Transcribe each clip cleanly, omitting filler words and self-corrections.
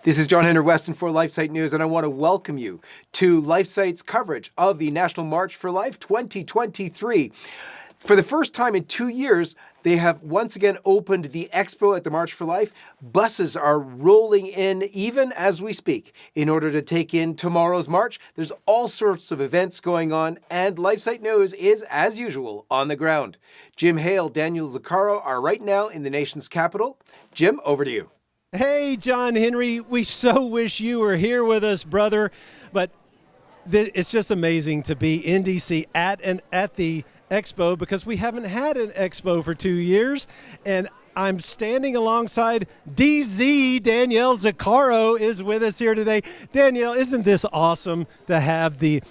This is John Henry Westen for LifeSite News, and I want to welcome you to LifeSite's coverage of the National March for Life 2023. For the first time in 2 years, they have once again opened the expo at the March for Life. Buses are rolling in even as we speak in order to take in tomorrow's march. There's all sorts of events going on, and LifeSite News is, as usual, on the ground. Jim Hale, Danielle, Zuccaro are right now in the nation's capital. Jim, over to you. Hey, John Henry, we so wish you were here with us, brother. But it's just amazing to be in D.C. at the expo, because we haven't had an expo for 2 years. And I'm standing alongside DZ. Danielle Zuccaro is with us here today. Danielle, isn't this awesome to have the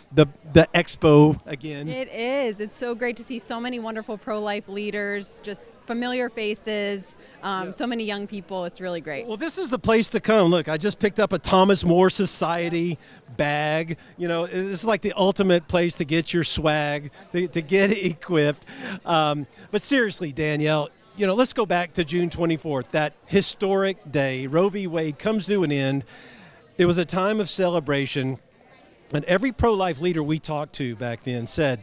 expo again? It is. It's so great to see so many wonderful pro-life leaders, just familiar faces, so many young people. It's really great. Well, this is the place to come. Look, I just picked up a Thomas More Society bag. You know, this is like the ultimate place to get your swag, to get equipped. But seriously, Danielle, you know, let's go back to June 24th, that historic day. Roe V. Wade comes to an end. It was a time of celebration, and every pro-life leader we talked to back then said,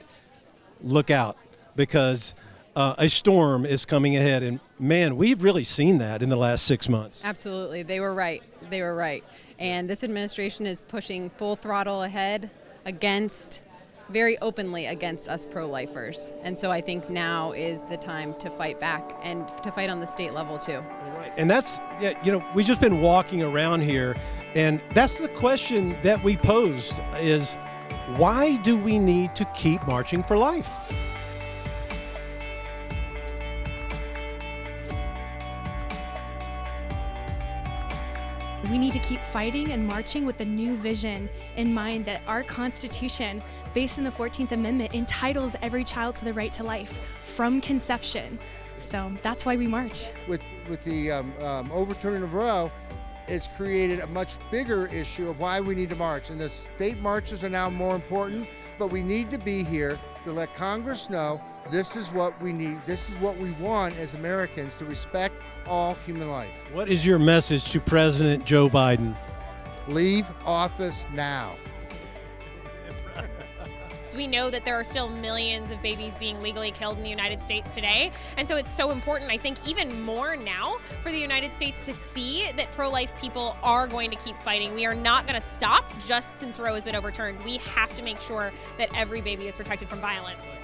look out, because a storm is coming ahead. And man, we've really seen that in the last 6 months. Absolutely. They were right. They were right. And this administration is pushing full throttle ahead very openly against us pro-lifers. And so I think now is the time to fight back and to fight on the state level too. Right. And that's, you know, we've just been walking around here, and that's the question that we posed is, why do we need to keep marching for life? We need to keep fighting and marching with a new vision in mind that our Constitution, based in the 14th Amendment, entitles every child to the right to life from conception. So that's why we march. With the overturning of Roe, it's created a much bigger issue of why we need to march. And the state marches are now more important, but we need to be here to let Congress know this is what we need, this is what we want as Americans, to respect all human life. What is your message to President Joe Biden? Leave office now. We know that there are still millions of babies being legally killed in the United States today. And so it's so important, I think, even more now for the United States to see that pro-life people are going to keep fighting. We are not going to stop just since Roe has been overturned. We have to make sure that every baby is protected from violence.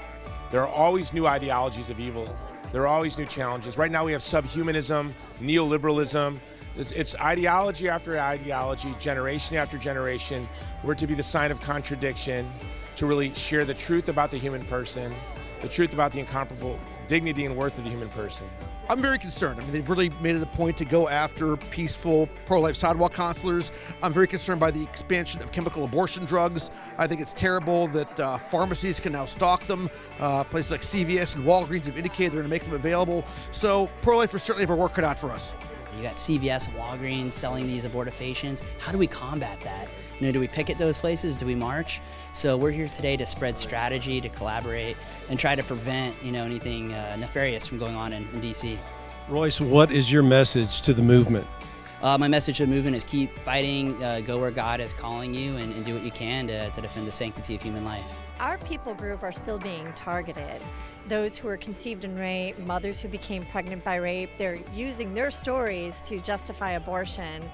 There are always new ideologies of evil. There are always new challenges. Right now we have subhumanism, neoliberalism. It's ideology after ideology, generation after generation. We're to be the sign of contradiction, to really share the truth about the human person, the truth about the incomparable dignity and worth of the human person. I'm very concerned. I mean, they've really made it a point to go after peaceful pro-life sidewalk counselors. I'm very concerned by the expansion of chemical abortion drugs. I think it's terrible that pharmacies can now stock them. Places like CVS and Walgreens have indicated they're going to make them available. So pro-lifers certainly have our work cut out for us. You got CVS and Walgreens selling these abortifacients. How do we combat that? You know, do we picket those places? Do we march? So we're here today to spread strategy, to collaborate, and try to prevent, you know, anything nefarious from going on in DC. Royce, what is your message to the movement? My message to the movement is keep fighting, go where God is calling you, and do what you can to defend the sanctity of human life. Our people group are still being targeted. Those who were conceived in rape, mothers who became pregnant by rape, they're using their stories to justify abortion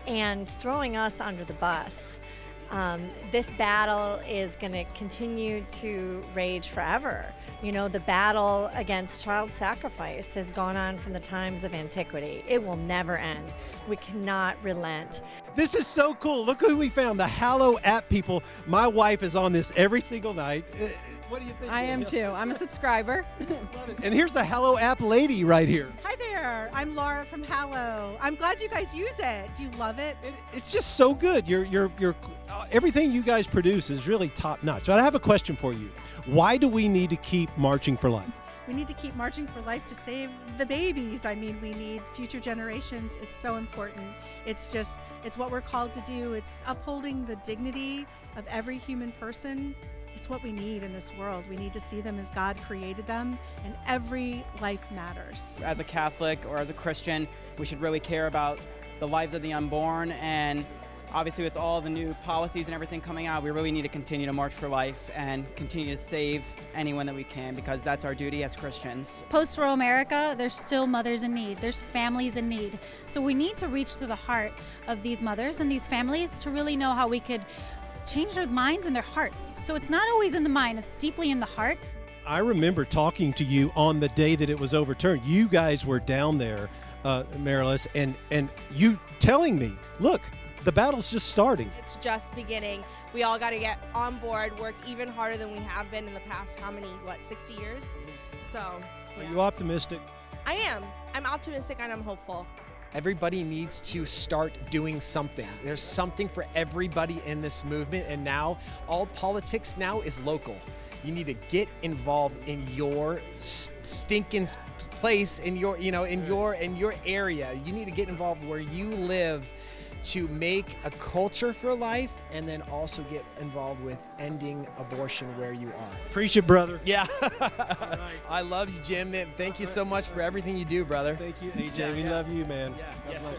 and throwing us under the bus. This battle is going to continue to rage forever. You know, the battle against child sacrifice has gone on from the times of antiquity. It will never end. We cannot relent. This is so cool. Look who we found, the Hale app people. My wife is on this every single night. What do you think? I am too. I'm a subscriber. Love it. And here's the Hale app lady right here. Hi there. I'm Laura from Hale. I'm glad you guys use it. Do you love it? It's just so good. Everything you guys produce is really top notch. But I have a question for you. Why do we need to keep marching for life? We need to keep marching for life to save the babies. I mean, we need future generations. It's so important. It's what we're called to do. It's upholding the dignity of every human person. It's what we need in this world. We need to see them as God created them, and every life matters. As a Catholic or as a Christian, we should really care about the lives of the unborn, and obviously with all the new policies and everything coming out, we really need to continue to march for life and continue to save anyone that we can, because that's our duty as Christians. Post-Roe America, there's still mothers in need. There's families in need. So we need to reach to the heart of these mothers and these families to really know how we could change their minds and their hearts. So it's not always in the mind, it's deeply in the heart. I remember talking to you on the day that it was overturned. You guys were down there, Marilis, and you telling me, look, the battle's just starting. It's just beginning. We all got to get on board, work even harder than we have been in the past, 60 years? So, Are you optimistic? I am. I'm optimistic and I'm hopeful. Everybody needs to start doing something. There's something for everybody in this movement, and now all politics now is local. You need to get involved in your stinking place, in your area. You need to get involved where you live to make a culture for life, and then also get involved with ending abortion where you are. Preach it, brother. Yeah. Right. I love you, Jim. Thank you so much for everything you do, brother. Thank you, AJ. We love you, man.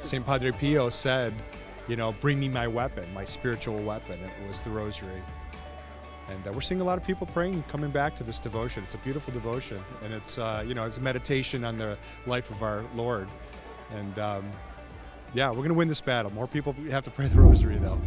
St. Padre Pio said, bring me my weapon, my spiritual weapon. It was the rosary. And we're seeing a lot of people praying, coming back to this devotion. It's a beautiful devotion, and it's it's a meditation on the life of our Lord. And we're going to win this battle. More people have to pray the rosary, though.